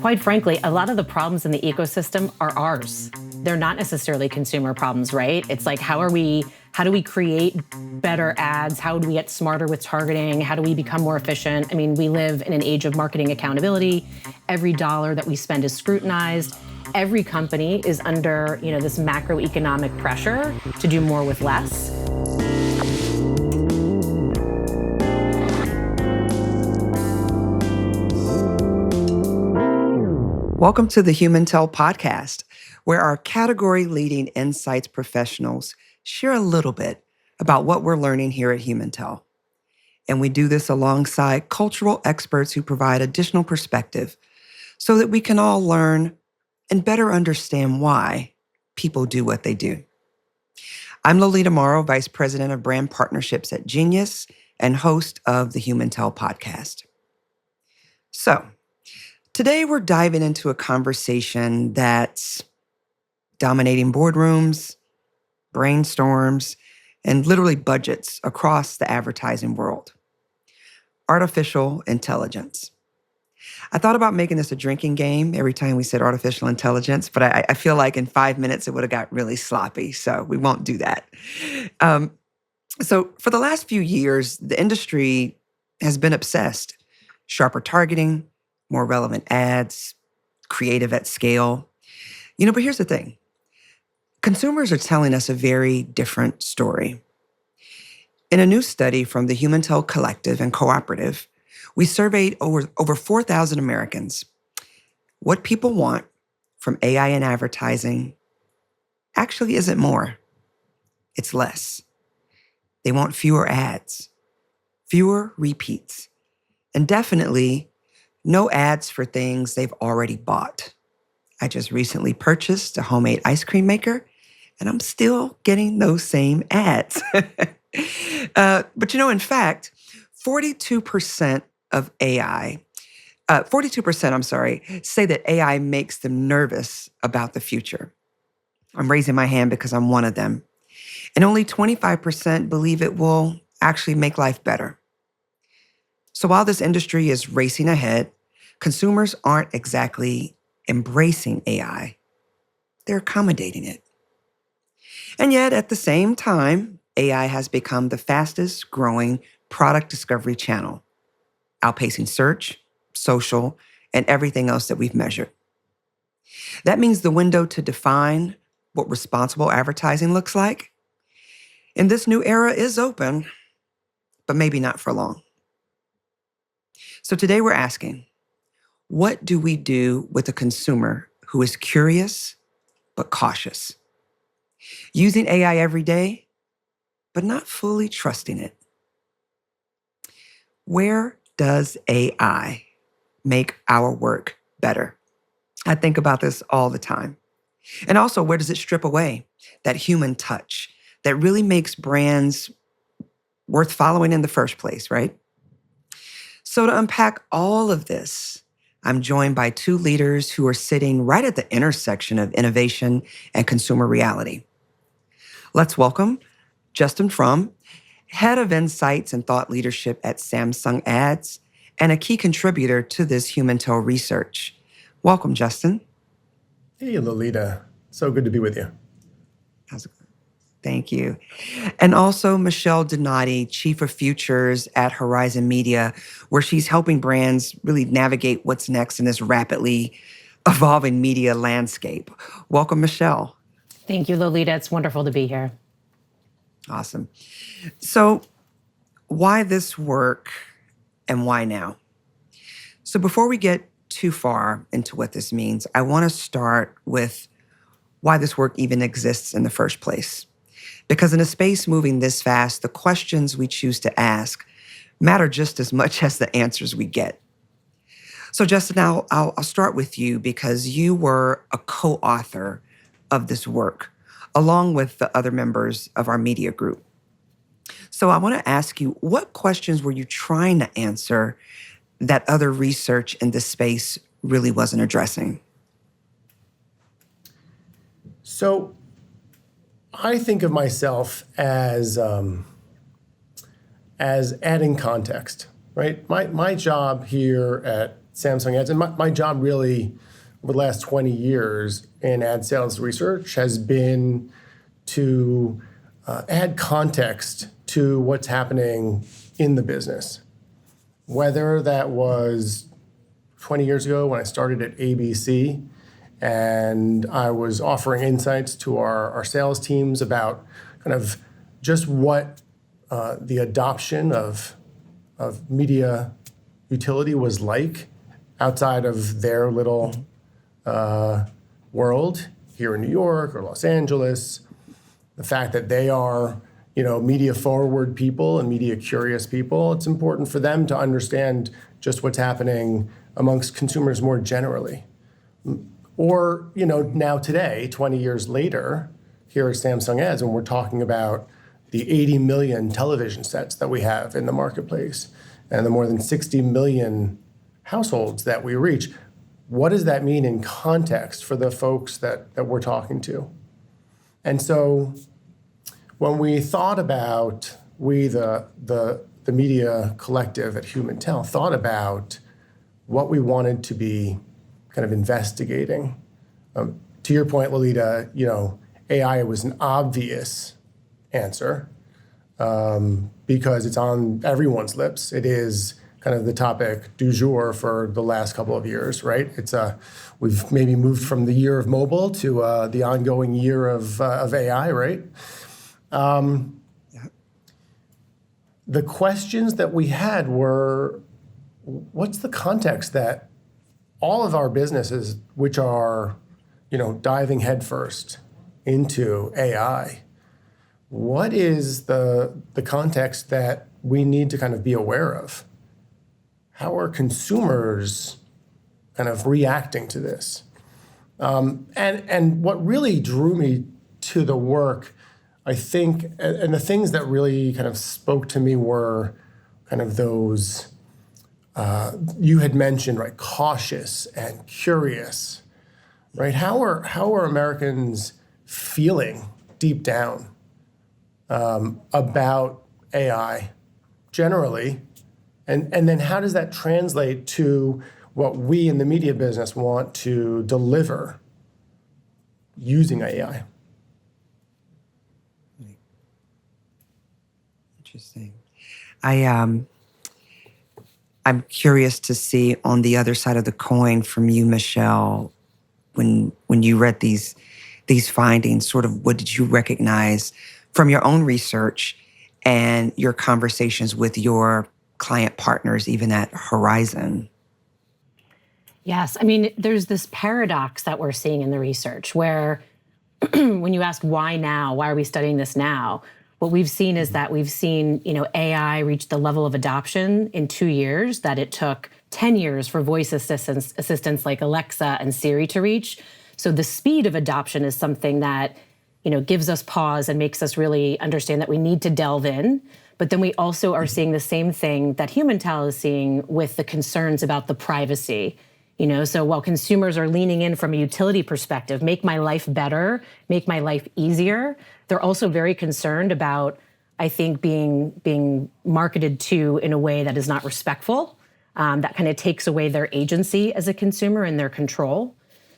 quite frankly, a lot of the problems in the ecosystem are ours. They're not necessarily consumer problems, right? It's like, how do we create better ads? How do we get smarter with targeting? How do we become more efficient? I mean, we live in an age of marketing accountability. Every dollar that we spend is scrutinized. Every company is under, this macroeconomic pressure to do more with less. Welcome to the HumanTell podcast, where our category-leading insights professionals share a little bit about what we're learning here at HumanTell. And we do this alongside cultural experts who provide additional perspective so that we can all learn and better understand why people do what they do. I'm Lolita Morrow, Vice President of Brand Partnerships at Genius and host of the HumanTell podcast. So, today, we're diving into a conversation that's dominating boardrooms, brainstorms, and literally budgets across the advertising world. Artificial intelligence. I thought about making this a drinking game every time we said artificial intelligence, but I feel like in 5 minutes it would have got really sloppy, so we won't do that. So for the last few years, the industry has been obsessed. Sharper targeting, more relevant ads, creative at scale. But here's the thing. Consumers are telling us a very different story. In a new study from the HumanTell Collective and Cooperative, we surveyed over 4,000 Americans. What people want from AI in advertising actually isn't more. It's less. They want fewer ads, fewer repeats, and definitely no ads for things they've already bought. I just recently purchased a homemade ice cream maker, and I'm still getting those same ads. But in fact, 42% of AI, 42%, say that AI makes them nervous about the future. I'm raising my hand because I'm one of them. And only 25% believe it will actually make life better. So while this industry is racing ahead, consumers aren't exactly embracing AI. They're accommodating it. And yet, at the same time, AI has become the fastest growing product discovery channel, outpacing search, social, and everything else that we've measured. That means the window to define what responsible advertising looks like in this new era is open, but maybe not for long. So today we're asking, what do we do with a consumer who is curious but cautious? Using AI every day, but not fully trusting it. Where does AI make our work better? I think about this all the time. And also, where does it strip away that human touch that really makes brands worth following in the first place, right? So to unpack all of this, I'm joined by two leaders who are sitting right at the intersection of innovation and consumer reality. Let's welcome Justin Frum, Head of Insights and Thought Leadership at Samsung Ads, and a key contributor to this HumanTell research. Welcome, Justin. Hey, Lolita. So good to be with you. How's it going? Thank you. And also Michelle Donati, Chief of Futures at Horizon Media, where she's helping brands really navigate what's next in this rapidly evolving media landscape. Welcome, Michelle. Thank you, Lolita. It's wonderful to be here. Awesome. So why this work and why now? So before we get too far into what this means, I want to start with why this work even exists in the first place. Because in a space moving this fast, the questions we choose to ask matter just as much as the answers we get. So Justin, I'll start with you because you were a co-author of this work, along with the other members of our media group. So I want to ask you, what questions were you trying to answer that other research in this space really wasn't addressing? So I think of myself as adding context, right? My job here at Samsung Ads, and my job really over the last 20 years in ad sales research has been to add context to what's happening in the business. Whether that was 20 years ago when I started at ABC and I was offering insights to our sales teams about kind of just what the adoption of media utility was like outside of their little world here in New York or Los Angeles. The fact that they are, media forward people and media curious people, it's important for them to understand just what's happening amongst consumers more generally. Or, now today, 20 years later, here at Samsung Ads, when we're talking about the 80 million television sets that we have in the marketplace and the more than 60 million households that we reach, what does that mean in context for the folks that we're talking to? And so when we thought about, the media collective at HumanTel thought about what we wanted to be kind of investigating. To your point, Lolita, AI was an obvious answer because it's on everyone's lips. It is kind of the topic du jour for the last couple of years, right? We've maybe moved from the year of mobile to the ongoing year of AI, right? The questions that we had were, what's the context that all of our businesses, which are, diving headfirst into AI, what is the context that we need to kind of be aware of? How are consumers kind of reacting to this? And what really drew me to the work, I think, and the things that really kind of spoke to me were kind of those, you had mentioned, right, cautious and curious, right? How are Americans feeling deep down about AI generally? And then how does that translate to what we in the media business want to deliver using AI? Interesting. I'm curious to see on the other side of the coin from you, Michelle, when you read these findings, sort of what did you recognize from your own research and your conversations with your client partners, even at Horizon? Yes, I mean, there's this paradox that we're seeing in the research where when you ask why now, why are we studying this now? What we've seen is that we've seen, AI reach the level of adoption in 2 years that it took 10 years for voice assistants like Alexa and Siri to reach. So the speed of adoption is something that, gives us pause and makes us really understand that we need to delve in. But then we also are seeing the same thing that HumanTel is seeing with the concerns about the privacy. So while consumers are leaning in from a utility perspective, make my life better, make my life easier, they're also very concerned about, I think, being marketed to in a way that is not respectful, that kind of takes away their agency as a consumer and their control.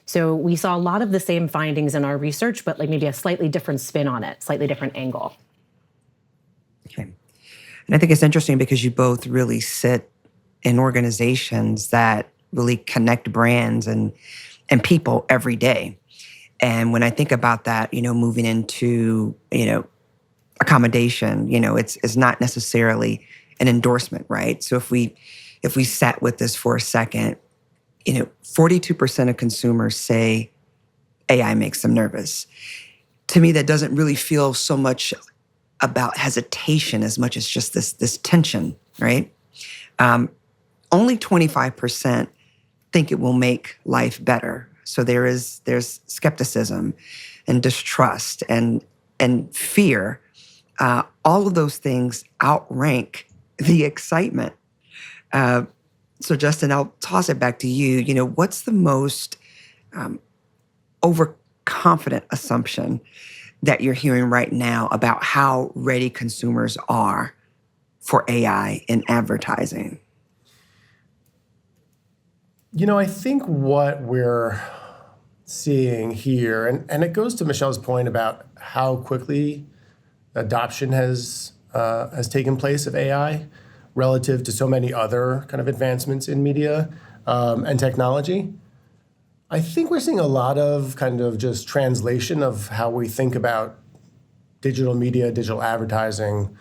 So we saw a lot of the same findings in our research, but like maybe a slightly different spin on it, slightly different angle. Okay. And I think it's interesting because you both really sit in organizations that really connect brands and people every day. And when I think about that, moving into, accommodation, it's not necessarily an endorsement, right? So if we sat with this for a second, 42% of consumers say AI makes them nervous. To me, that doesn't really feel so much about hesitation as much as just this tension, right? Only 25% think it will make life better. So there's skepticism and distrust and fear. All of those things outrank the excitement. So Justin, I'll toss it back to you. What's the most overconfident assumption that you're hearing right now about how ready consumers are for AI in advertising? I think what we're seeing here, and it goes to Michelle's point about how quickly adoption has taken place of AI relative to so many other kind of advancements in media and technology. I think we're seeing a lot of kind of just translation of how we think about digital media, digital advertising,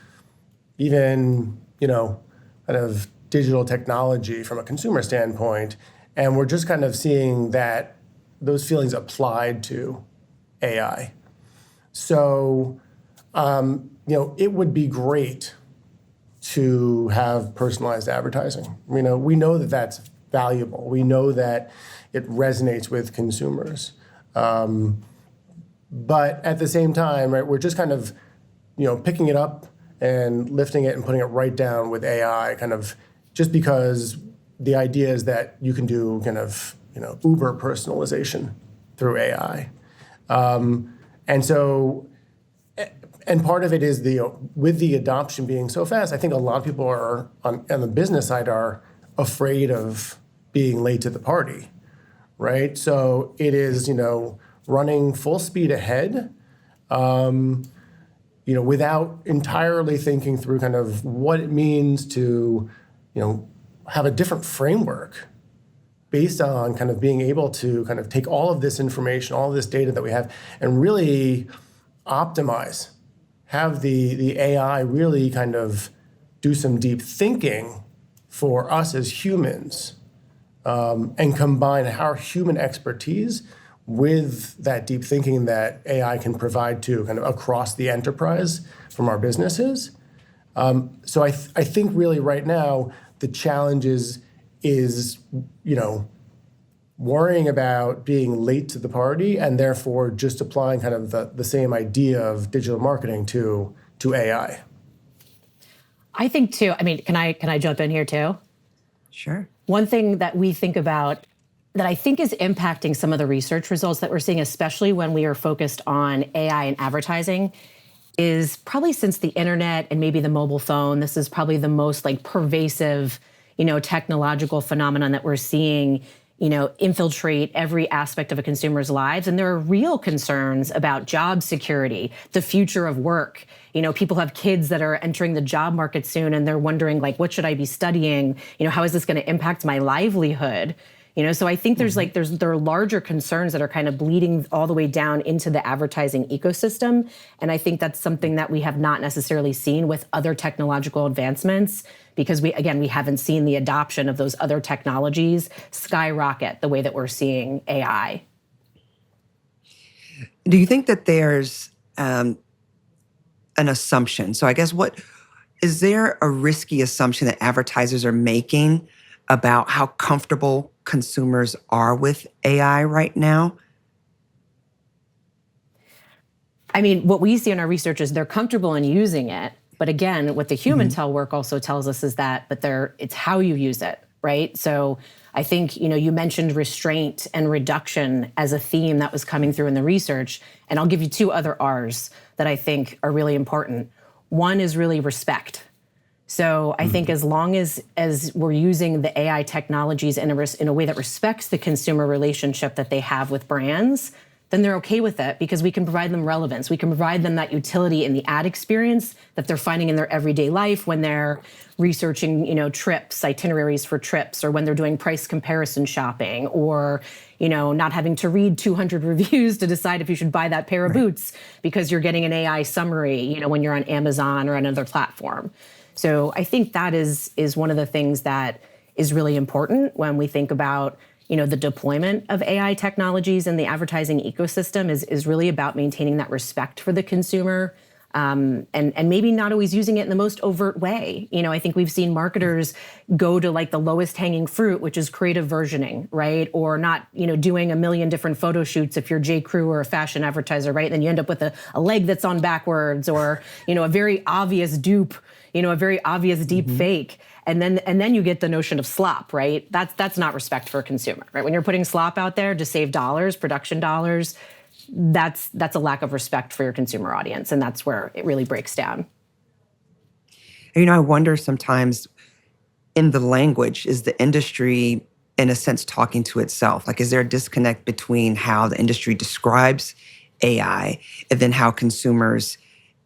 even, kind of digital technology from a consumer standpoint. And we're just kind of seeing that those feelings applied to AI. So, it would be great to have personalized advertising. We know that that's valuable. We know that it resonates with consumers. But at the same time, right, we're just kind of, picking it up and lifting it and putting it right down with AI, kind of just because the idea is that you can do kind of, uber personalization through AI. And so, and part of it is with the adoption being so fast, I think a lot of people are on the business side are afraid of being late to the party, right? So it is, running full speed ahead, without entirely thinking through kind of what it means to, have a different framework based on kind of being able to kind of take all of this information, all of this data that we have, and really optimize, have the AI really kind of do some deep thinking for us as humans, and combine our human expertise with that deep thinking that AI can provide to kind of across the enterprise from our businesses. So I think really right now the challenge is worrying about being late to the party and therefore just applying kind of the same idea of digital marketing to AI. I think too, can I jump in here too? Sure. One thing that we think about that I think is impacting some of the research results that we're seeing, especially when we are focused on AI and advertising, is probably since the internet and maybe the mobile phone, this is probably the most pervasive, technological phenomenon that we're seeing, infiltrate every aspect of a consumer's lives. And there are real concerns about job security, the future of work. People have kids that are entering the job market soon and they're wondering what should I be studying? How is this going to impact my livelihood? So I think there are larger concerns that are kind of bleeding all the way down into the advertising ecosystem. And I think that's something that we have not necessarily seen with other technological advancements because we haven't seen the adoption of those other technologies skyrocket the way that we're seeing AI. Do you think that there's an assumption? So I guess is there a risky assumption that advertisers are making about how comfortable consumers are with AI right now? What we see in our research is they're comfortable in using it. But again, what the HumanTell work also tells us is that, it's how you use it, right? So I think, you mentioned restraint and reduction as a theme that was coming through in the research. And I'll give you two other R's that I think are really important. One is really respect. So I think as long as we're using the AI technologies in a way that respects the consumer relationship that they have with brands, then they're okay with it because we can provide them relevance. We can provide them that utility in the ad experience that they're finding in their everyday life when they're researching, trips, itineraries for trips, or when they're doing price comparison shopping, or, not having to read 200 reviews to decide if you should buy that pair of boots because you're getting an AI summary, when you're on Amazon or another platform. So I think that is one of the things that is really important when we think about, the deployment of AI technologies in the advertising ecosystem is really about maintaining that respect for the consumer, and maybe not always using it in the most overt way. I think we've seen marketers go to the lowest hanging fruit, which is creative versioning, right? Or not, doing a million different photo shoots if you're J.Crew or a fashion advertiser, right? Then you end up with a leg that's on backwards or, a very obvious dupe, a very obvious deep fake. And then you get the notion of slop, right? That's not respect for a consumer, right? When you're putting slop out there to save dollars, production dollars, that's a lack of respect for your consumer audience. And that's where it really breaks down. I wonder sometimes in the language, is the industry in a sense, talking to itself? Like, is there a disconnect between how the industry describes AI and then how consumers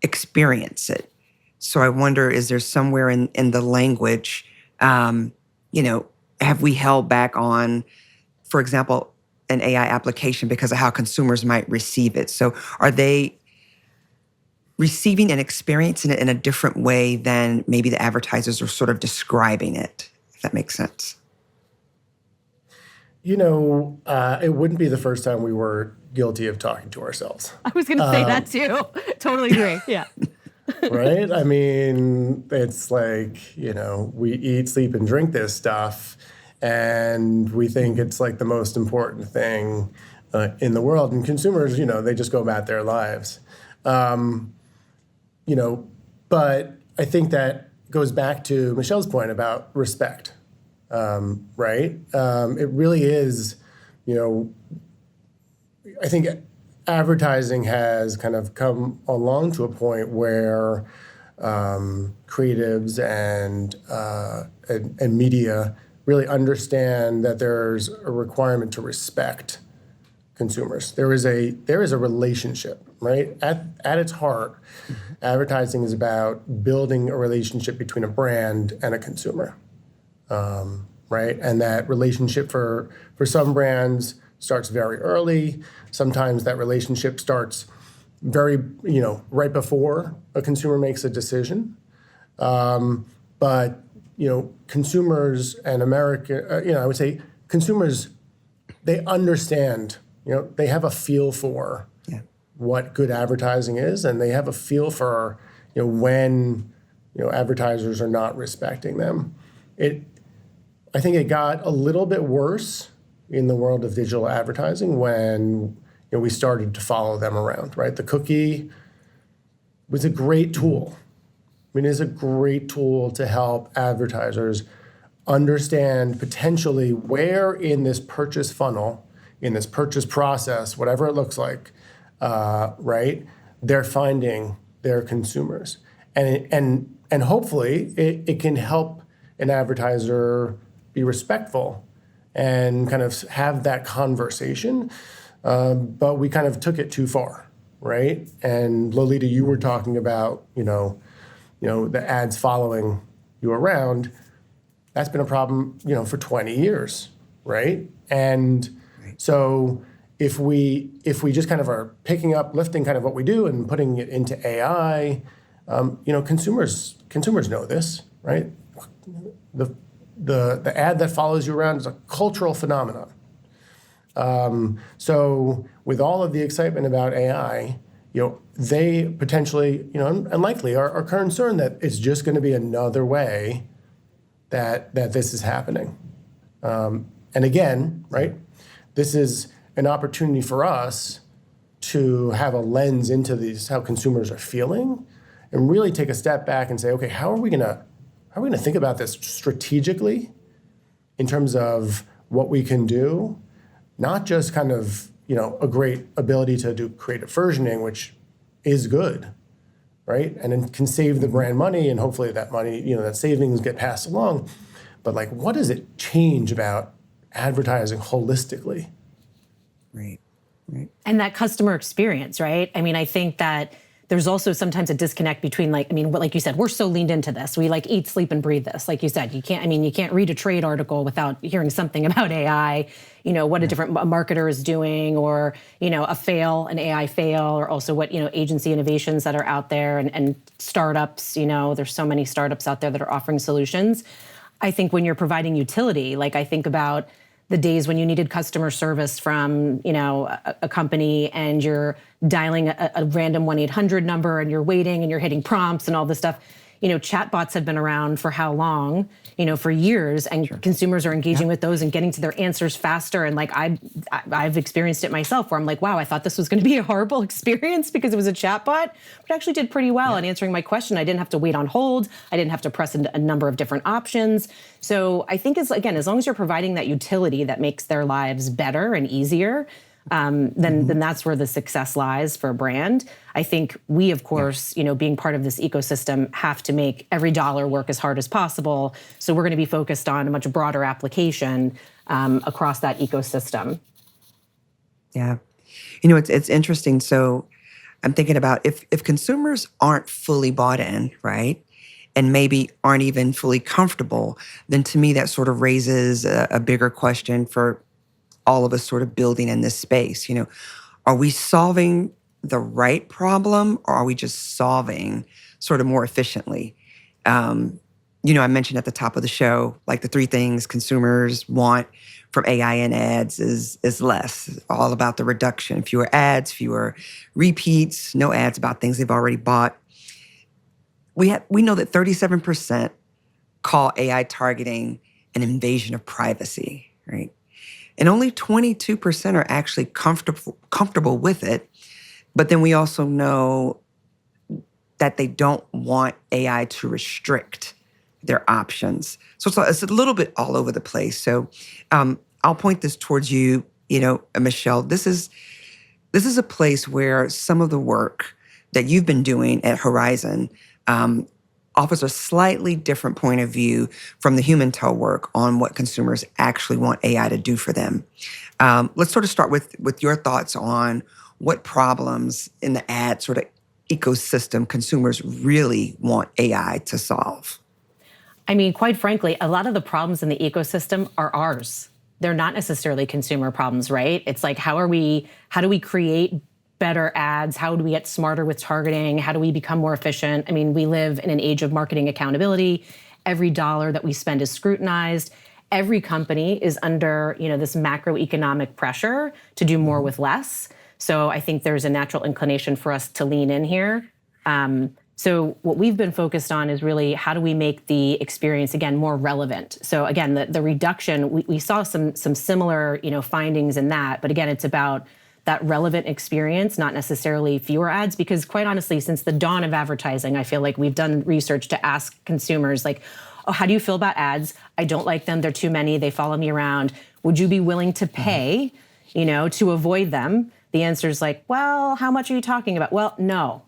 experience it? So I wonder, is there somewhere in the language, have we held back on, for example, an AI application because of how consumers might receive it? So are they receiving and experiencing it in a different way than maybe the advertisers are sort of describing it, if that makes sense? It wouldn't be the first time we were guilty of talking to ourselves. I was going to say that too. Totally agree. Yeah. Right? I mean, it's like, we eat, sleep, and drink this stuff, and we think it's like the most important thing in the world. And consumers, they just go about their lives. But I think that goes back to Michelle's point about respect, right? It really is, I think advertising has kind of come along to a point where creatives and media really understand that there's a requirement to respect consumers. There is a relationship, right? At its heart, advertising is about building a relationship between a brand and a consumer, right? And that relationship for some brands starts very early. Sometimes that relationship starts very, right before a consumer makes a decision. But consumers and I would say consumers, they understand. They have a feel for what good advertising is, and they have a feel for when advertisers are not respecting them. I think it got a little bit worse in the world of digital advertising when we started to follow them around. Right, the cookie was a great tool. It is a great tool to help advertisers understand potentially where in this purchase funnel, in this purchase process, whatever it looks like, right, they're finding their consumers. And hopefully it can help an advertiser be respectful and kind of have that conversation. But we kind of took it too far, right? And Lolita, you were talking about, the ads following you around. That's been a problem, for 20 years, right? And so if we just kind of are picking up, lifting kind of what we do and putting it into AI, consumers know this, right? The ad that follows you around is a cultural phenomenon. So with all of the excitement about AI, they potentially, and likely are concerned that it's just going to be another way that this is happening. And again, right, this is an opportunity for us to have a lens into how consumers are feeling, and really take a step back and say, okay, how are we going to think about this strategically in terms of what we can do, not just kind of a great ability to do creative versioning, which is good, right? And it can save the brand money, and hopefully that money, that savings get passed along. But like, what does it change about advertising holistically? Right. And that customer experience, right? I mean, I think that there's also sometimes a disconnect between like you said, we're so leaned into this. We like eat, sleep, and breathe this. Like you said, you can't read a trade article without hearing something about AI, what a different marketer is doing, or, an AI fail, or also what, agency innovations that are out there, and startups, there's so many startups out there that are offering solutions. I think when you're providing utility, like I think about the days when you needed customer service from, a company, and you're dialing a random 1-800 number, and you're waiting and you're hitting prompts and all this stuff. Chatbots have been around for how long? For years, and consumers are engaging with those and getting to their answers faster. And like I've experienced it myself, where I'm like, wow, I thought this was going to be a horrible experience because it was a chatbot, but it actually did pretty well in answering my question. I didn't have to wait on hold. I didn't have to press a number of different options. So I think as long as you're providing that utility that makes their lives better and easier, then that's where the success lies for a brand. I think we, of course, being part of this ecosystem, have to make every dollar work as hard as possible. So we're going to be focused on a much broader application across that ecosystem. Yeah. It's interesting. So I'm thinking about if consumers aren't fully bought in, right? And maybe aren't even fully comfortable, then to me that sort of raises a bigger question for all of us sort of building in this space. Are we solving the right problem, or are we just solving sort of more efficiently? I mentioned at the top of the show, like the 3 things consumers want from AI and ads is less, all about the reduction, fewer ads, fewer repeats, no ads about things they've already bought. We know that 37% call AI targeting an invasion of privacy, right? And only 22% are actually comfortable with it. But then we also know that they don't want AI to restrict their options. So it's a little bit all over the place. So I'll point this towards you, Michelle. This is a place where some of the work that you've been doing at Horizon offers a slightly different point of view from the HumanTel work on what consumers actually want AI to do for them. Let's sort of start with your thoughts on what problems in the ad sort of ecosystem consumers really want AI to solve. I mean, quite frankly, a lot of the problems in the ecosystem are ours. They're not necessarily consumer problems, right? It's like, how do we create better ads? How do we get smarter with targeting? How do we become more efficient? I mean, we live in an age of marketing accountability. Every dollar that we spend is scrutinized. Every company is under, this macroeconomic pressure to do more with less. So I think there's a natural inclination for us to lean in here. So what we've been focused on is really how do we make the experience, again, more relevant? So again, the reduction, we saw some similar, findings in that, but again, it's about that relevant experience, not necessarily fewer ads, because quite honestly, since the dawn of advertising, I feel like we've done research to ask consumers like, oh, how do you feel about ads? I don't like them. They're too many. They follow me around. Would you be willing to pay, to avoid them? The answer is like, well, how much are you talking about? Well, no.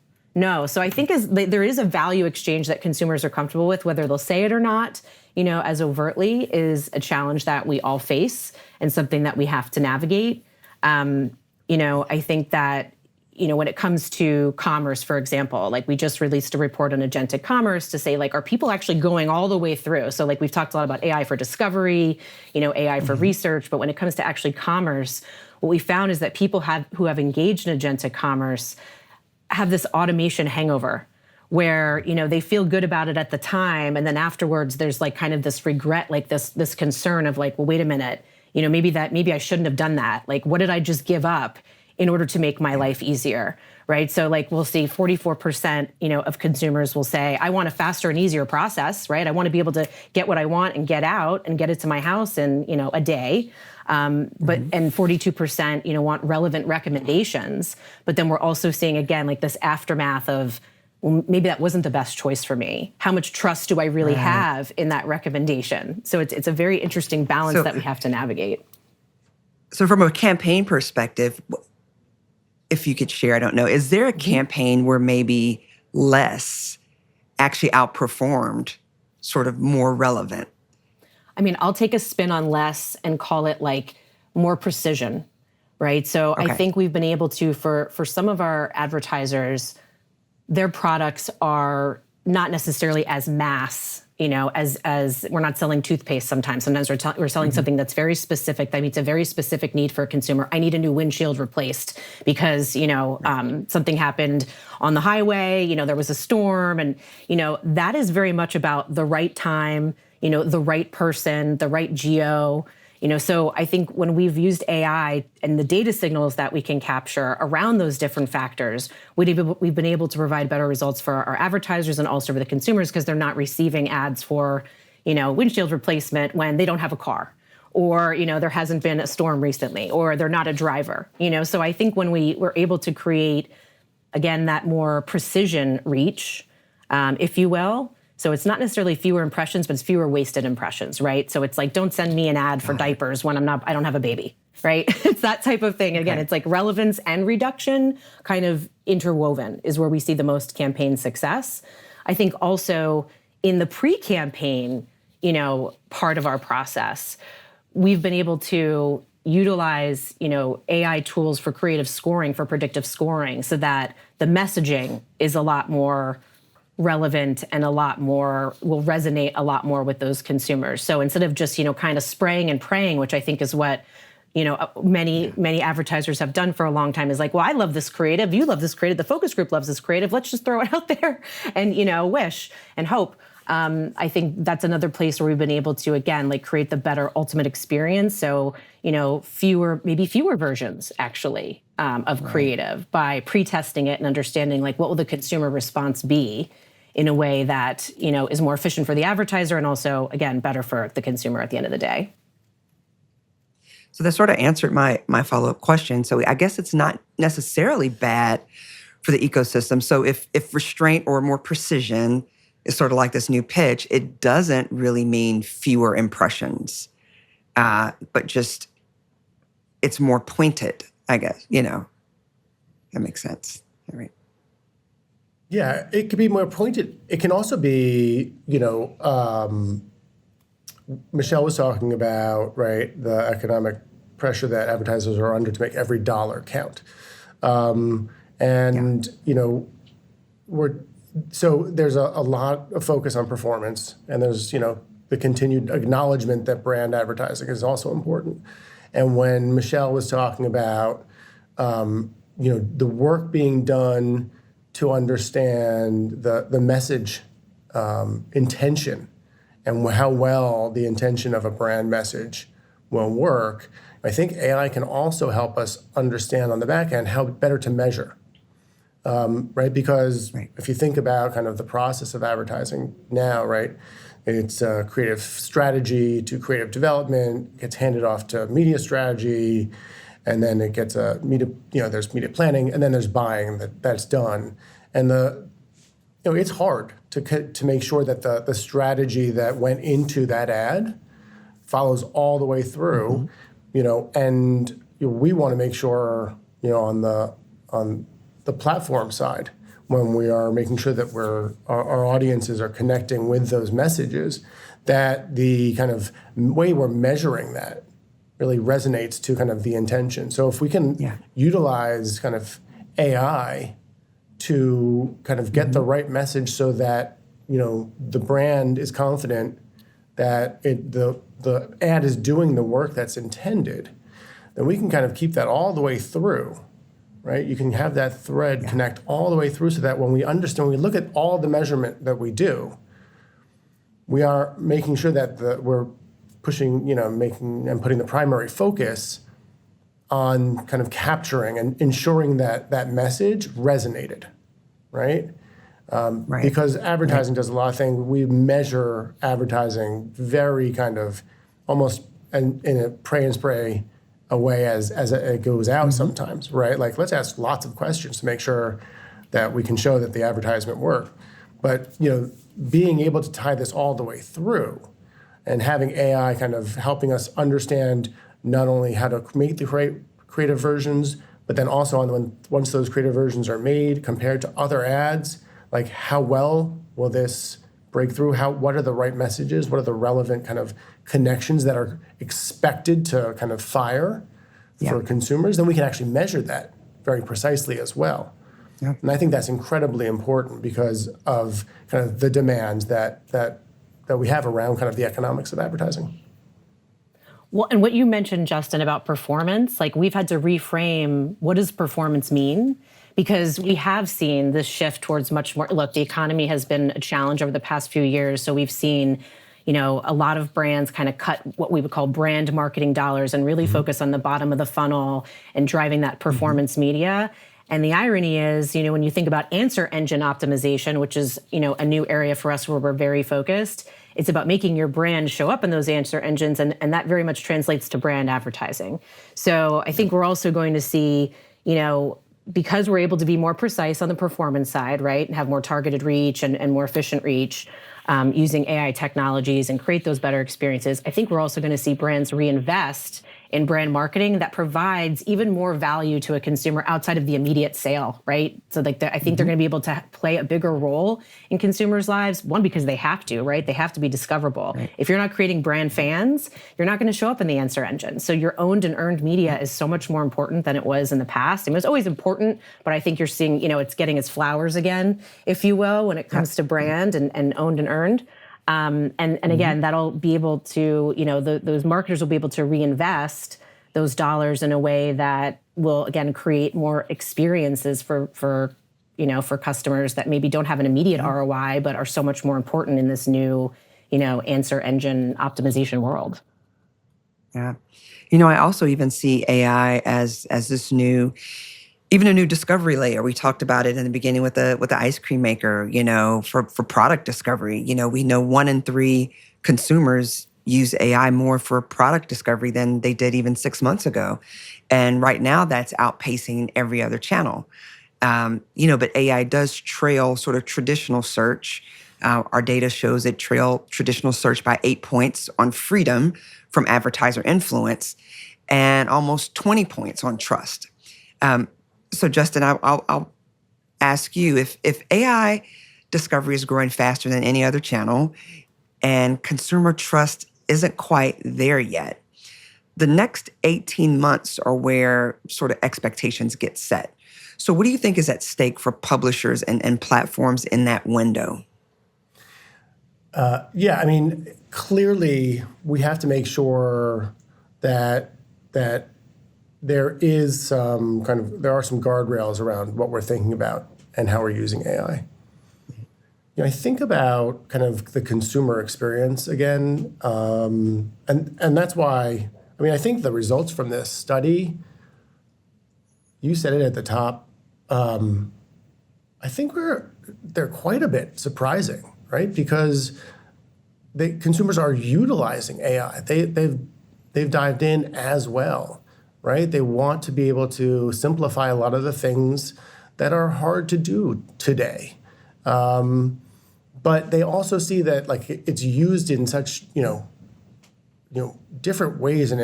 So I think there is a value exchange that consumers are comfortable with, whether they'll say it or not, as overtly, is a challenge that we all face and something that we have to navigate. I think that, when it comes to commerce, for example, like we just released a report on agentic commerce to say, like, are people actually going all the way through? So like we've talked a lot about AI for discovery, AI for research, but when it comes to actually commerce, what we found is that people who have engaged in agentic commerce have this automation hangover where, they feel good about it at the time. And then afterwards, there's like kind of this regret, like this concern of like, well, wait a minute, maybe I shouldn't have done that. Like, what did I just give up in order to make my life easier, right? So like we'll see 44%, of consumers will say, I want a faster and easier process, right? I want to be able to get what I want and get out and get it to my house in, a day. And 42%, want relevant recommendations. But then we're also seeing, again, like this aftermath of, well, maybe that wasn't the best choice for me. How much trust do I really have in that recommendation? So it's a very interesting balance that we have to navigate. So from a campaign perspective, if you could share, I don't know, is there a campaign where maybe less actually outperformed sort of more relevant? I mean, I'll take a spin on less and call it like more precision, right? So I think we've been able to, for some of our advertisers, their products are not necessarily as mass, as we're not selling toothpaste sometimes. Sometimes we're selling something that's very specific, that meets a very specific need for a consumer. I need a new windshield replaced because, something happened on the highway, there was a storm. And, that is very much about the right time, the right person, the right geo. So I think when we've used AI and the data signals that we can capture around those different factors, we've been able to provide better results for our advertisers and also for the consumers because they're not receiving ads for, windshield replacement when they don't have a car, or, there hasn't been a storm recently, or they're not a driver, So I think when we were able to create, again, that more precision reach, if you will. So it's not necessarily fewer impressions, but it's fewer wasted impressions, right? So it's like, don't send me an ad for diapers when I don't have a baby. right? It's that type of thing. Again, it's like relevance and reduction kind of interwoven is where we see the most campaign success. I think also in the pre-campaign, part of our process, we've been able to utilize, AI tools for creative scoring, for predictive scoring, so that the messaging is a lot more relevant and will resonate a lot more with those consumers. So instead of just, kind of spraying and praying, which I think is what, many advertisers have done for a long time, is like, well, I love this creative, you love this creative, the focus group loves this creative, let's just throw it out there and, wish and hope. I think that's another place where we've been able to, again, create the better ultimate experience. So, fewer versions actually of creative by pre-testing it and understanding what will the consumer response be in a way that, is more efficient for the advertiser and also, again, better for the consumer at the end of the day. So that sort of answered my follow-up question. So I guess it's not necessarily bad for the ecosystem. So if restraint or more precision is sort of like this new pitch, it doesn't really mean fewer impressions, but just it's more pointed, I guess, That makes sense. All right. Yeah, it could be more pointed. It can also be, Michelle was talking about, right, the economic pressure that advertisers are under to make every dollar count. So there's a lot of focus on performance, and there's, the continued acknowledgement that brand advertising is also important. And when Michelle was talking about, the work being done to understand the message intention and how well the intention of a brand message will work, I think AI can also help us understand on the back end how better to measure. Right? Because if you think about kind of the process of advertising now, right, it's creative strategy to creative development, gets handed off to media strategy, and then it gets there's media planning, and then there's buying that's done. And it's hard to make sure that the strategy that went into that ad follows all the way through, and we want to make sure, on the platform side, when we are making sure that our audiences are connecting with those messages, that the kind of way we're measuring that really resonates to kind of the intention. So if we can utilize kind of AI to kind of get the right message so that, the brand is confident that the ad is doing the work that's intended, then we can kind of keep that all the way through. Right? You can have that thread connect all the way through so that when we look at all the measurement that we do, we are making sure that we're pushing, making and putting the primary focus on kind of capturing and ensuring that that message resonated, right? Because advertising does a lot of things. We measure advertising very kind of almost in a pray and spray away as it goes out sometimes, right? Let's ask lots of questions to make sure that we can show that the advertisement worked. But, being able to tie this all the way through and having AI kind of helping us understand not only how to make the creative versions, but then also once those creative versions are made compared to other ads, how well will this break through? What are the right messages? What are the relevant kind of connections that are expected to kind of fire for consumers? Then we can actually measure that very precisely as well. Yeah. And I think that's incredibly important because of kind of the demands that we have around kind of the economics of advertising. Well, and what you mentioned, Justin, about performance, we've had to reframe what does performance mean? Because we have seen this shift towards much more, the economy has been a challenge over the past few years. So we've seen, a lot of brands kind of cut what we would call brand marketing dollars and really focus on the bottom of the funnel and driving that performance media. And the irony is, when you think about answer engine optimization, which is, a new area for us where we're very focused, it's about making your brand show up in those answer engines. And that very much translates to brand advertising. So I think we're also going to see, because we're able to be more precise on the performance side, right, and have more targeted reach and more efficient reach using AI technologies and create those better experiences, I think we're also going to see brands reinvest in brand marketing that provides even more value to a consumer outside of the immediate sale, right? So like I think they're going to be able to play a bigger role in consumers' lives. One, because they have to, right? They have to be discoverable. Right. If you're not creating brand fans, you're not going to show up in the answer engine. So your owned and earned media is so much more important than it was in the past. It was always important, but I think you're seeing, it's getting its flowers again, if you will, when it comes to brand and owned and earned. And again, that'll be able to, those marketers will be able to reinvest those dollars in a way that will, again, create more experiences for customers that maybe don't have an immediate ROI, but are so much more important in this new, answer engine optimization world. Yeah. I also even see AI as this new, even a new discovery layer. We talked about it in the beginning with the ice cream maker, for product discovery. We know 1 in 3 consumers use AI more for product discovery than they did even 6 months ago. And right now that's outpacing every other channel. But AI does trail sort of traditional search. Our data shows it trailed traditional search by 8 points on freedom from advertiser influence and almost 20 points on trust. So Justin, I'll ask you, if AI discovery is growing faster than any other channel and consumer trust isn't quite there yet, the next 18 months are where sort of expectations get set. So what do you think is at stake for publishers and platforms in that window? Clearly we have to make sure that there is there are some guardrails around what we're thinking about and how we're using AI. I think about kind of the consumer experience again, and that's why, I think the results from this study, you said it at the top, I think they're quite a bit surprising, right? Because consumers are utilizing AI. They've dived in as well, right? They want to be able to simplify a lot of the things that are hard to do today. But they also see that it's used in such, different ways. And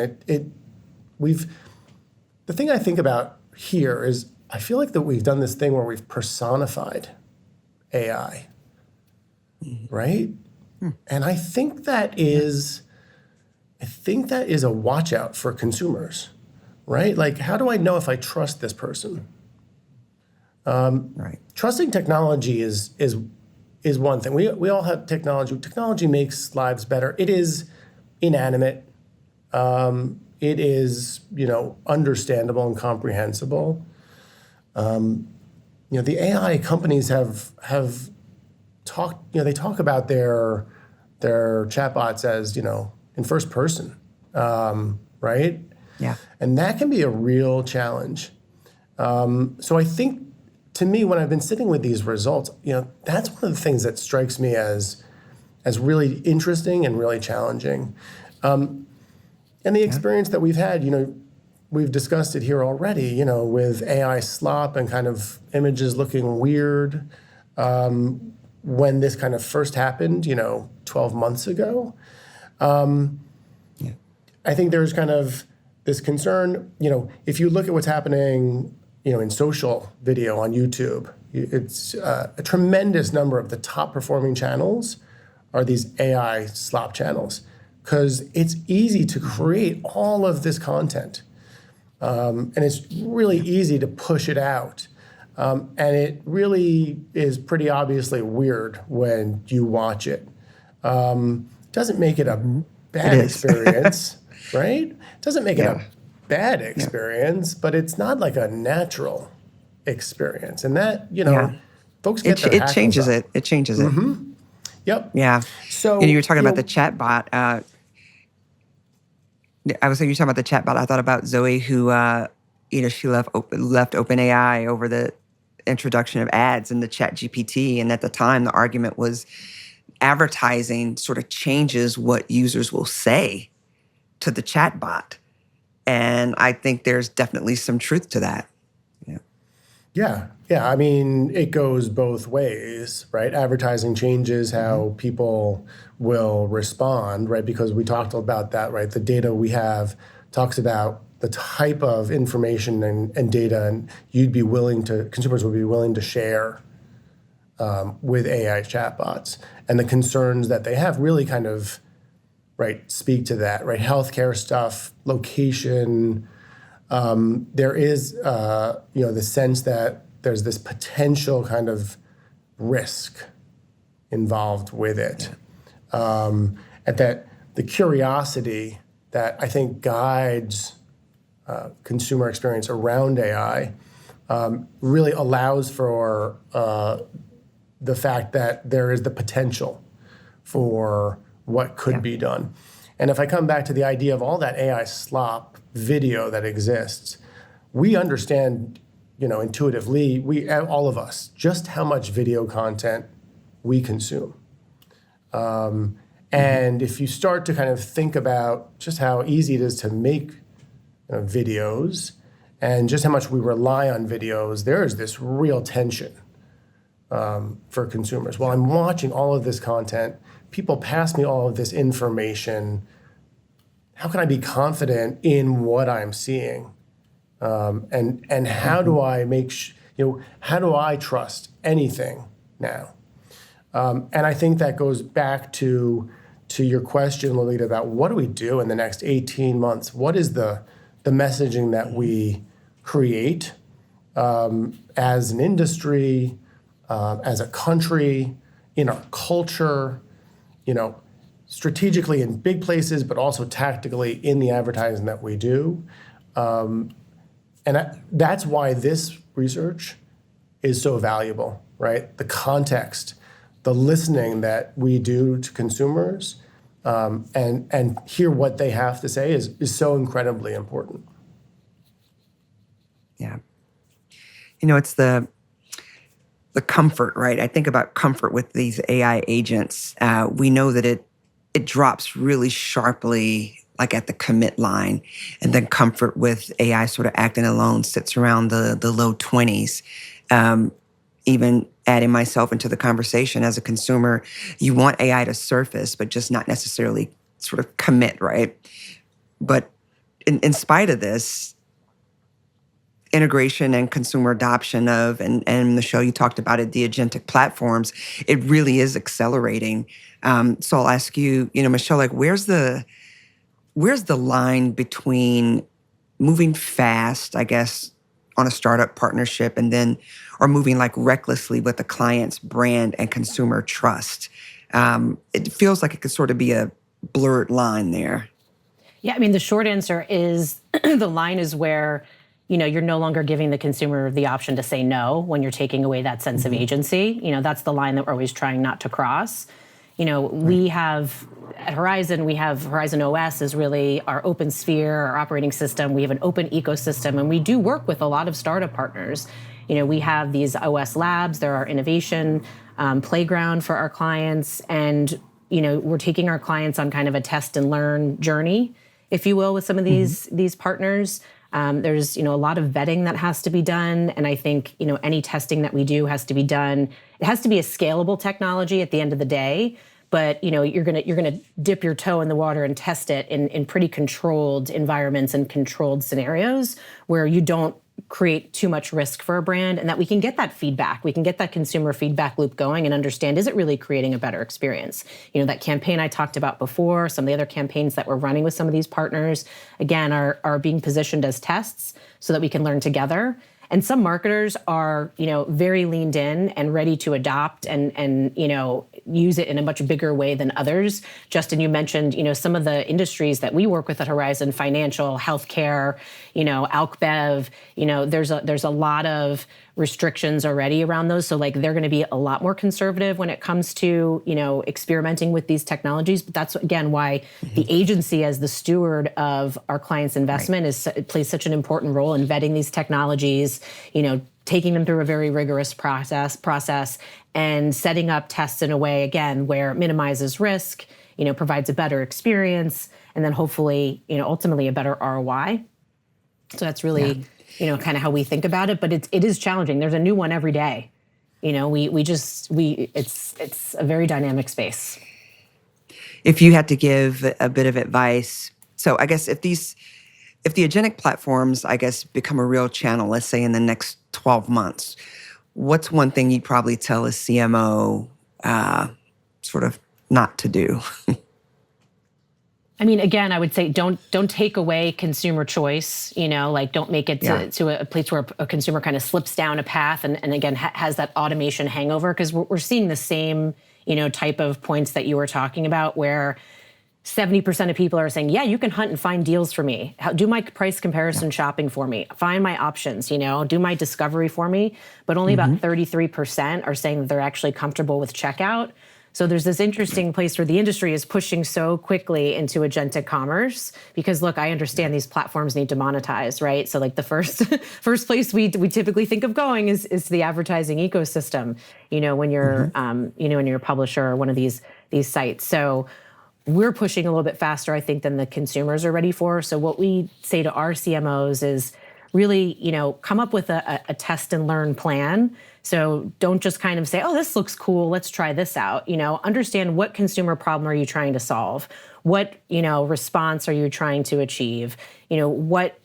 the thing I think about here is I feel like that we've done this thing where we've personified AI, right? And I think that is a watch out for consumers, right? Like, how do I know if I trust this person? Right. Trusting technology is one thing. We all have technology. Technology makes lives better. It is inanimate. It is, understandable and comprehensible. The AI companies have talked, they talk about their chatbots as, in first person, right? Yeah. And that can be a real challenge. So I think, to me, when I've been sitting with these results, that's one of the things that strikes me as really interesting and really challenging. And the experience that we've had, we've discussed it here already, with AI slop and kind of images looking weird. When this kind of first happened, 12 months ago, I think there's kind of this concern, if you look at what's happening, in social video on YouTube, it's a tremendous number of the top performing channels are these AI slop channels, because it's easy to create all of this content. And it's really easy to push it out. And it really is pretty obviously weird when you watch it. Doesn't make it a bad experience, right? Doesn't make it a bad experience, but it's not like a natural experience. And that, folks get their hackles changes up. it. It changes it. Yep. Yeah. So you were talking about the chatbot. I was thinking you were talking about the chatbot. I thought about Zoe, who, she left OpenAI over the introduction of ads in the ChatGPT. And at the time, the argument was advertising sort of changes what users will say to the chatbot. And I think there's definitely some truth to that. Yeah. It goes both ways, right? Advertising changes how people will respond, right? Because we talked about that, right? The data we have talks about the type of information and data and consumers would be willing to share with AI chatbots, and the concerns that they have really kind of speak to that, right? Healthcare stuff, location. There is the sense that there's this potential kind of risk involved with it, and that the curiosity that I think guides consumer experience around AI really allows for the fact that there is the potential for what could be done. And if I come back to the idea of all that AI slop video that exists, we understand, intuitively, all of us, just how much video content we consume. And if you start to kind of think about just how easy it is to make videos and just how much we rely on videos, there is this real tension for consumers. While I'm watching all of this content, people pass me all of this information. How can I be confident in what I'm seeing? And how do I how do I trust anything now? And I think that goes back to your question, Lolita, about what do we do in the next 18 months? What is the messaging that we create as an industry, as a country, in our culture, strategically in big places, but also tactically in the advertising that we do. And that's why this research is so valuable, right? The context, the listening that we do to consumers, and hear what they have to say is so incredibly important. Yeah. It's the comfort, right? I think about comfort with these AI agents. We know that it drops really sharply, like at the commit line, and then comfort with AI sort of acting alone sits around the low 20s. Even adding myself into the conversation as a consumer, you want AI to surface, but just not necessarily sort of commit, right? But in spite of this, integration and consumer adoption of, and the show you talked about it, the agentic platforms, it really is accelerating. So I'll ask you, Michelle, where's the line between moving fast, I guess, on a startup partnership or moving recklessly with a client's brand and consumer trust? It feels like it could sort of be a blurred line there. Yeah, the short answer is the line is where you're no longer giving the consumer the option to say no when you're taking away that sense of agency. That's the line that we're always trying not to cross. We have, at Horizon, Horizon OS is really our open sphere, our operating system. We have an open ecosystem, and we do work with a lot of startup partners. We have these OS labs. They're our innovation playground for our clients. And, we're taking our clients on kind of a test and learn journey, if you will, with some of these partners. There's, a lot of vetting that has to be done. And I think, any testing that we do has to be done. It has to be a scalable technology at the end of the day. But, you're gonna dip your toe in the water and test it in pretty controlled environments and controlled scenarios where you don't create too much risk for a brand, and that we can get that feedback. We can get that consumer feedback loop going and understand, is it really creating a better experience? That campaign I talked about before, some of the other campaigns that we're running with some of these partners, again, are being positioned as tests so that we can learn together. And some marketers are, very leaned in and ready to adopt and use it in a much bigger way than others. Justin, you mentioned, some of the industries that we work with at Horizon, financial, healthcare, AlcBev, there's a lot of restrictions already around those. So they're going to be a lot more conservative when it comes to, experimenting with these technologies. But that's, again, why the agency as the steward of our clients' investment plays such an important role in vetting these technologies, taking them through a very rigorous process and setting up tests in a way, again, where it minimizes risk, provides a better experience, and then hopefully, ultimately a better ROI. So that's really, kind of how we think about it. But it is challenging. There's a new one every day. It's a very dynamic space. If you had to give a bit of advice, so I guess if these if the agentic platforms, I guess, become a real channel, let's say in the next 12 months, what's one thing you'd probably tell a CMO sort of not to do? I mean, again, I would say don't take away consumer choice, like don't make it to a place where a consumer kind of slips down a path and again, has that automation hangover, because we're seeing the same, type of points that you were talking about, where 70% of people are saying, yeah, you can hunt and find deals for me. Do my price comparison shopping for me. Find my options, do my discovery for me. But only about 33% are saying that they're actually comfortable with checkout. So there's this interesting place where the industry is pushing so quickly into agentic commerce because, look, I understand these platforms need to monetize, right? So like the first place we typically think of going is to the advertising ecosystem, when you're, when you're a publisher or one of these sites. So we're pushing a little bit faster, I think, than the consumers are ready for. So what we say to our CMOs is really, come up with a test and learn plan. So don't just kind of say, oh, this looks cool, let's try this out. Understand what consumer problem are you trying to solve? What, response are you trying to achieve? What,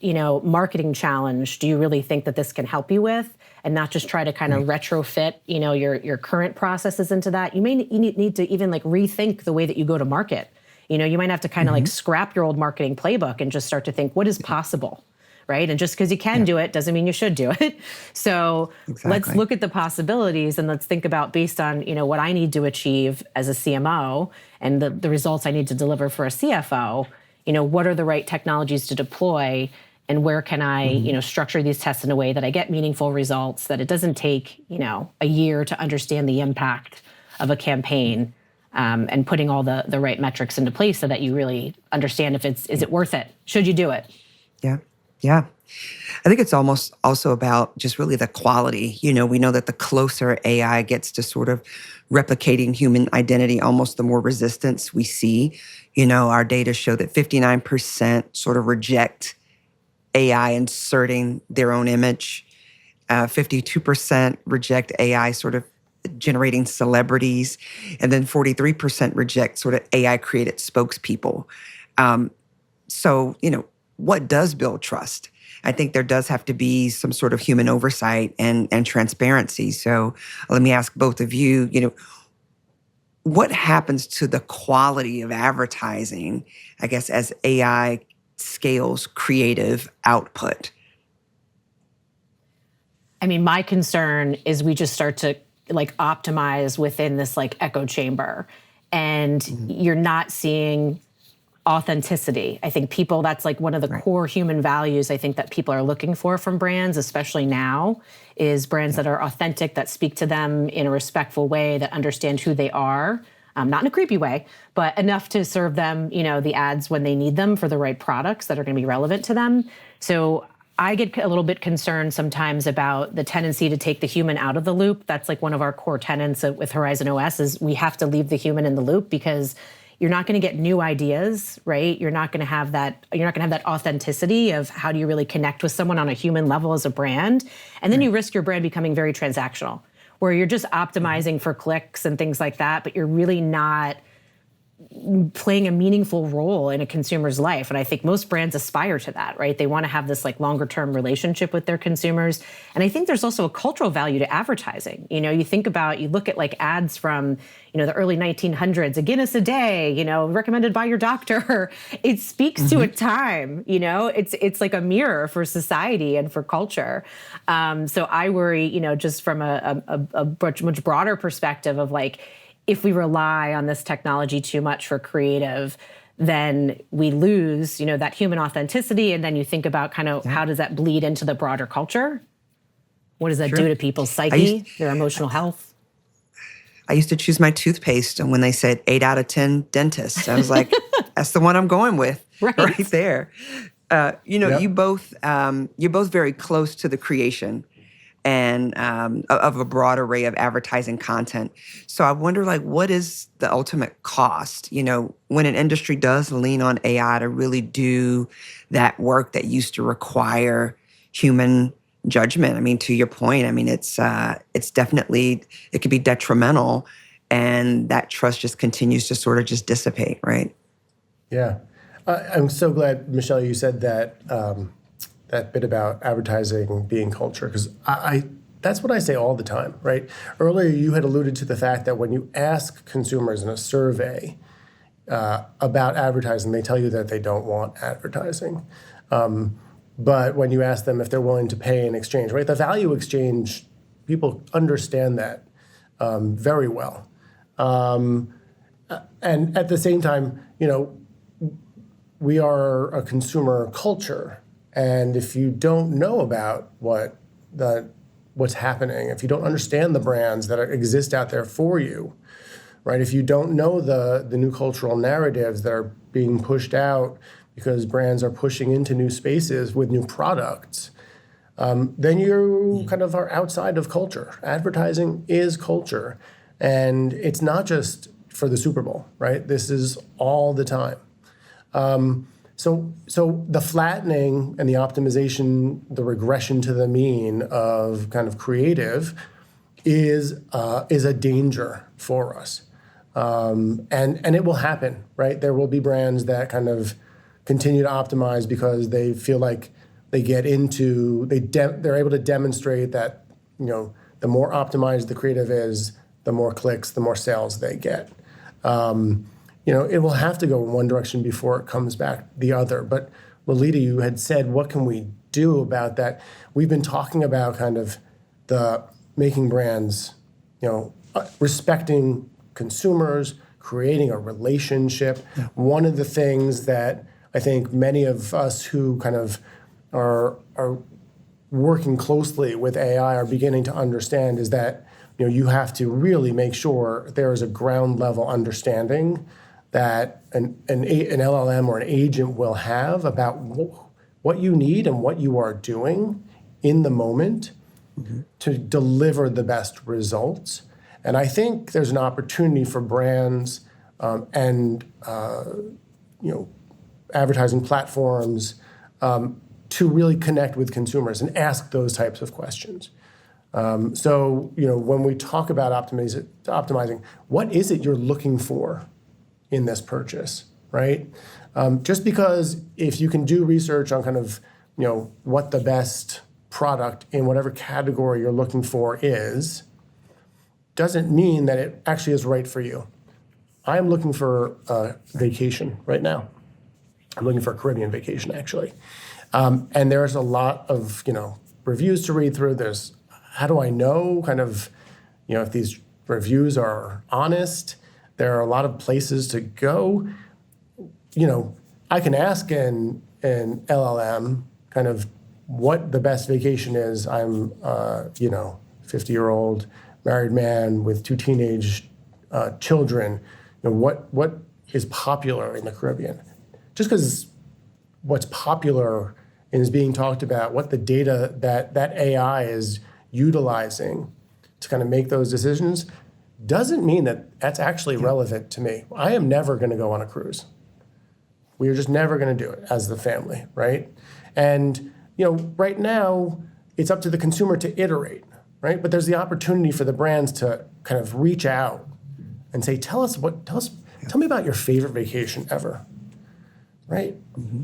marketing challenge do you really think that this can help you with? And not just try to kind of retrofit, your current processes into that. You may need to even like rethink the way that you go to market. You might have to kind of like scrap your old marketing playbook and just start to think, what is possible? Right? And just because you can do it doesn't mean you should do it. So let's look at the possibilities and let's think about, based on, what I need to achieve as a CMO and the results I need to deliver for a CFO, what are the right technologies to deploy and where can I, structure these tests in a way that I get meaningful results, that it doesn't take, a year to understand the impact of a campaign, and putting all the right metrics into place so that you really understand if is it worth it? Should you do it? Yeah. Yeah. I think it's almost also about just really the quality. We know that the closer AI gets to sort of replicating human identity, almost the more resistance we see. Our data show that 59% sort of reject AI inserting their own image. 52% reject AI sort of generating celebrities. And then 43% reject sort of AI created spokespeople. So, what does build trust? I think there does have to be some sort of human oversight and transparency. So let me ask both of you, what happens to the quality of advertising, I guess, as AI scales creative output? I mean, my concern is we just start to like optimize within this like echo chamber and you're not seeing authenticity. I think that's like one of the core human values I think that people are looking for from brands, especially now, is brands that are authentic, that speak to them in a respectful way, that understand who they are, not in a creepy way, but enough to serve them, the ads when they need them for the right products that are going to be relevant to them. So I get a little bit concerned sometimes about the tendency to take the human out of the loop. That's like one of our core tenets with Horizon OS is we have to leave the human in the loop because you're not going to get new ideas, right? You're not going to have that authenticity of how do you really connect with someone on a human level as a brand. And then you risk your brand becoming very transactional, where you're just optimizing for clicks and things like that, but you're really not playing a meaningful role in a consumer's life. And I think most brands aspire to that, right? They want to have this like longer term relationship with their consumers. And I think there's also a cultural value to advertising. You look at like ads from, the early 1900s, a Guinness a day, recommended by your doctor. It speaks to a time, it's like a mirror for society and for culture. So I worry, just from a much broader perspective of like, if we rely on this technology too much for creative, then we lose, that human authenticity. And then you think about kind of how does that bleed into the broader culture? What does that do to people's psyche, their emotional health? I used to choose my toothpaste, and when they said 8 out of 10 dentists, I was like, that's the one I'm going with right there. You're both very close to the creation and of a broad array of advertising content. So I wonder, what is the ultimate cost? When an industry does lean on AI to really do that work that used to require human judgment. I mean, to your point, it's definitely, it could be detrimental, and that trust just continues to sort of just dissipate, right? Yeah. I'm so glad, Michelle, you said that that bit about advertising being culture, because I that's what I say all the time, right? Earlier, you had alluded to the fact that when you ask consumers in a survey about advertising, they tell you that they don't want advertising. But when you ask them if they're willing to pay in exchange, right? The value exchange, people understand that very well. And at the same time, we are a consumer culture. And if you don't know about what's happening, if you don't understand the brands that exist out there for you, right? If you don't know the new cultural narratives that are being pushed out because brands are pushing into new spaces with new products, then you kind of are outside of culture. Advertising is culture. And it's not just for the Super Bowl, right? This is all the time. So the flattening and the optimization, the regression to the mean of kind of creative is a danger for us. And it will happen, right? There will be brands that kind of continue to optimize because they feel like they get into, they're able to demonstrate that, the more optimized the creative is, the more clicks, the more sales they get. It will have to go in one direction before it comes back the other. But Lolita, you had said, what can we do about that? We've been talking about kind of the making brands, respecting consumers, creating a relationship. Yeah. One of the things that I think many of us who kind of are working closely with AI are beginning to understand is that you have to really make sure there is a ground level understanding that an LLM or an agent will have about what you need and what you are doing in the moment to deliver the best results. And I think there's an opportunity for brands and advertising platforms to really connect with consumers and ask those types of questions. When we talk about optimizing, what is it you're looking for in this purchase, right? Just because if you can do research on kind of, what the best product in whatever category you're looking for is, doesn't mean that it actually is right for you. I'm looking for a vacation right now. I'm looking for a Caribbean vacation, actually. And there's a lot of, reviews to read through. There's, how do I know kind of, if these reviews are honest? There are a lot of places to go. I can ask an LLM kind of what the best vacation is. I'm, 50-year-old married man with 2 teenage children. What is popular in the Caribbean? Just because what's popular and is being talked about, what the data that AI is utilizing to kind of make those decisions, doesn't mean that that's actually relevant to me. I am never going to go on a cruise. We are just never going to do it as the family, right? And, right now, it's up to the consumer to iterate, right? But there's the opportunity for the brands to kind of reach out and say, tell me about your favorite vacation ever, right?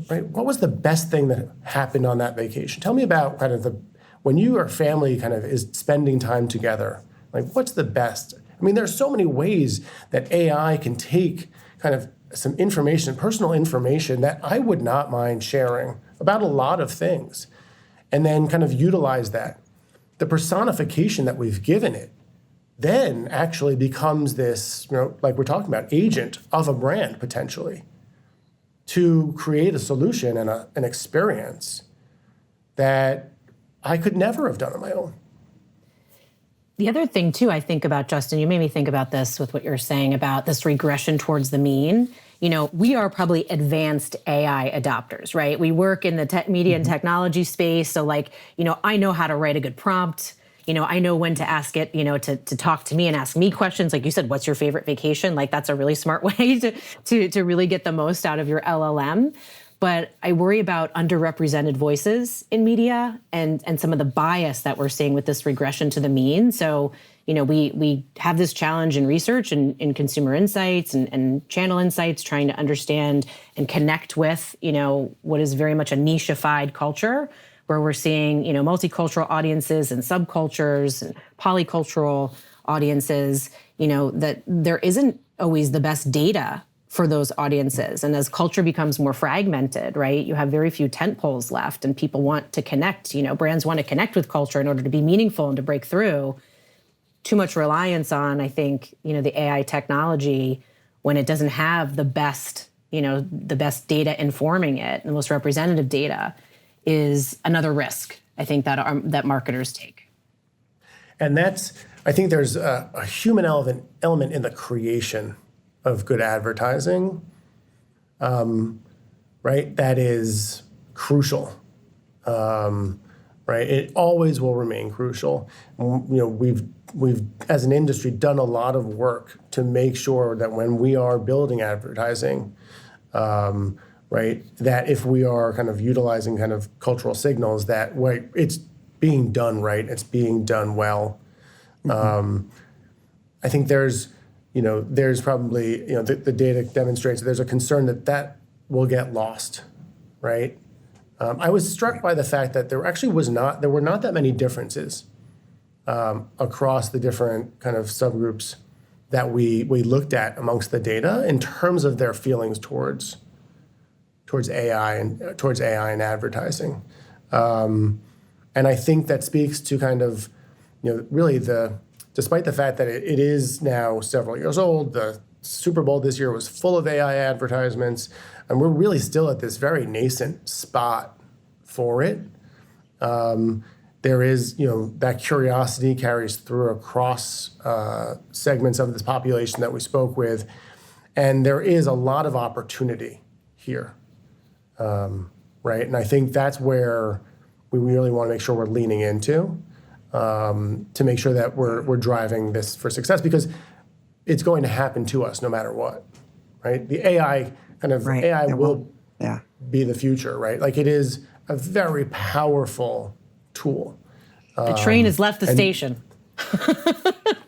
Right? What was the best thing that happened on that vacation? Tell me about kind of when your family kind of is spending time together, like what's the best? I mean, there's so many ways that AI can take kind of some information, personal information that I would not mind sharing about a lot of things, and then kind of utilize that. The personification that we've given it then actually becomes this, like we're talking about, agent of a brand potentially to create a solution and an experience that I could never have done on my own. The other thing, too, I think about, Justin, you made me think about this with what you're saying about this regression towards the mean. We are probably advanced AI adopters, right? We work in the media and technology space. So I know how to write a good prompt. I know when to ask it, to talk to me and ask me questions. Like you said, what's your favorite vacation? Like that's a really smart way to really get the most out of your LLM. but I worry about underrepresented voices in media and some of the bias that we're seeing with this regression to the mean. So, we have this challenge in research and in consumer insights and channel insights, trying to understand and connect with, what is very much a nicheified culture, where we're seeing, multicultural audiences and subcultures and polycultural audiences, that there isn't always the best data for those audiences. And as culture becomes more fragmented, right, you have very few tent poles left, and people want to connect, brands want to connect with culture in order to be meaningful and to break through. Too much reliance on, I think, the AI technology, when it doesn't have the best data informing it, the most representative data, is another risk, I think, that marketers take. And I think there's a human element in the creation of good advertising, right? That is crucial, right? It always will remain crucial. We've as an industry done a lot of work to make sure that when we are building advertising, right, that if we are kind of utilizing kind of cultural signals, that it's being done right, it's being done well. I think there's probably, the data demonstrates that there's a concern that will get lost, right? I was struck by the fact that there were not that many differences across the different kind of subgroups that we looked at amongst the data in terms of their feelings towards AI and advertising. And I think that speaks to kind of, really despite the fact that it is now several years old, the Super Bowl this year was full of AI advertisements, and we're really still at this very nascent spot for it. There is, that curiosity carries through across segments of this population that we spoke with, and there is a lot of opportunity here, right? And I think that's where we really want to make sure we're leaning into, to make sure that we're driving this for success, because it's going to happen to us no matter what, right? The AI will be the future, right? Like, it is a very powerful tool. The train has left the station.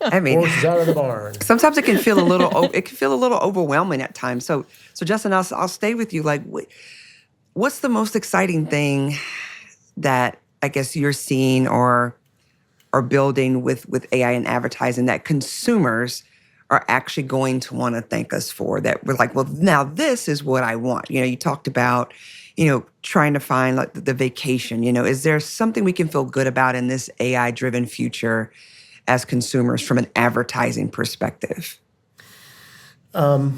I mean, horses out of the barn. Sometimes it can feel a little overwhelming at times. So Justin, I'll stay with you. Like, what's the most exciting thing that I guess you're seeing or building with AI and advertising that consumers are actually going to want to thank us for, that we're like, well, now this is what I want. You talked about, trying to find like the vacation, is there something we can feel good about in this AI-driven future as consumers from an advertising perspective? I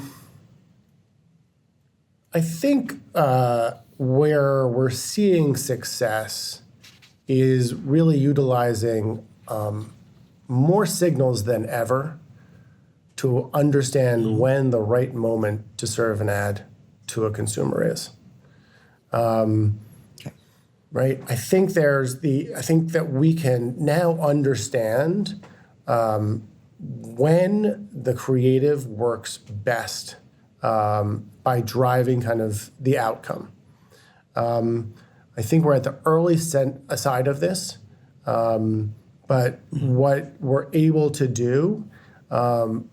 think where we're seeing success is really utilizing more signals than ever to understand when the right moment to serve an ad to a consumer is. Right? I think that we can now understand when the creative works best by driving kind of the outcome. I think we're at the early side of this, but what we're able to do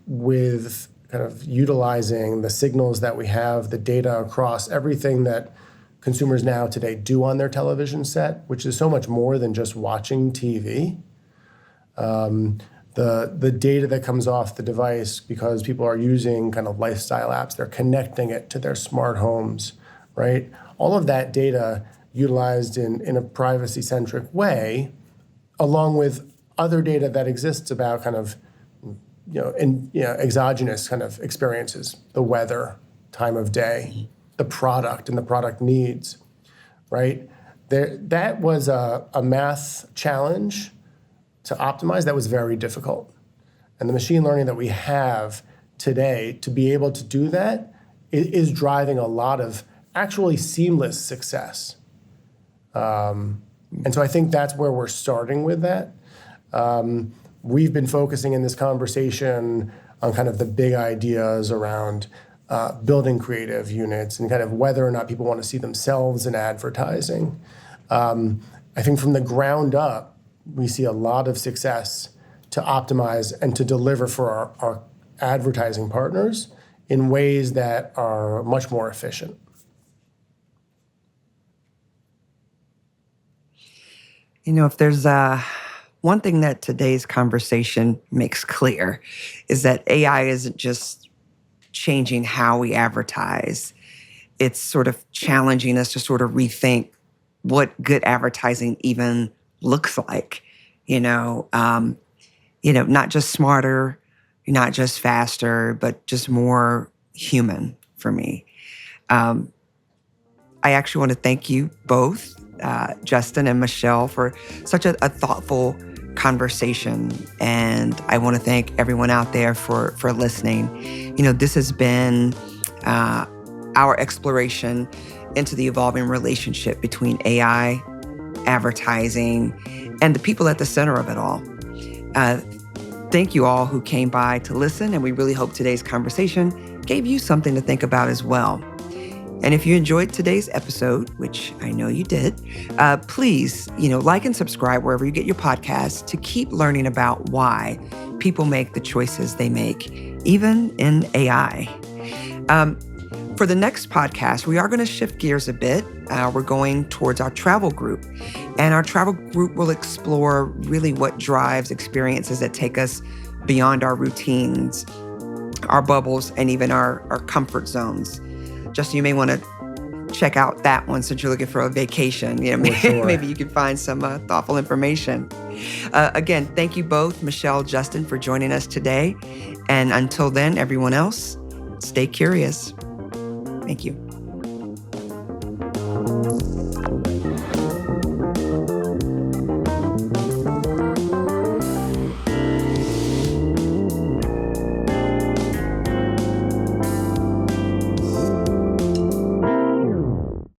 with kind of utilizing the signals that we have, the data across everything that consumers now today do on their television set, which is so much more than just watching TV. The data that comes off the device, because people are using kind of lifestyle apps, they're connecting it to their smart homes, right? All of that data utilized in a privacy-centric way, along with other data that exists about kind of, exogenous kind of experiences, the weather, time of day, the product and the product needs, right? That was a math challenge to optimize that was very difficult. And the machine learning that we have today to be able to do that is driving a lot of actually seamless success. And so I think that's where we're starting with that. We've been focusing in this conversation on kind of the big ideas around building creative units and kind of whether or not people want to see themselves in advertising. I think from the ground up, we see a lot of success to optimize and to deliver for our advertising partners in ways that are much more efficient. You know, if there's one thing that today's conversation makes clear is that AI isn't just changing how we advertise. It's sort of challenging us to sort of rethink what good advertising even looks like. Not just smarter, not just faster, but just more human for me. I actually want to thank you both, Justin and Michelle, for such a thoughtful conversation. And I want to thank everyone out there for listening. This has been our exploration into the evolving relationship between AI, advertising, and the people at the center of it all. Thank you all who came by to listen, and we really hope today's conversation gave you something to think about as well. And if you enjoyed today's episode, which I know you did, please, like and subscribe wherever you get your podcasts to keep learning about why people make the choices they make, even in AI. For the next podcast, we are going to shift gears a bit. We're going towards our travel group. And our travel group will explore really what drives experiences that take us beyond our routines, our bubbles, and even our comfort zones. Justin, you may want to check out that one since you're looking for a vacation. Sure. Maybe you can find some thoughtful information. Again, thank you both, Michelle, Justin, for joining us today. And until then, everyone else, stay curious. Thank you.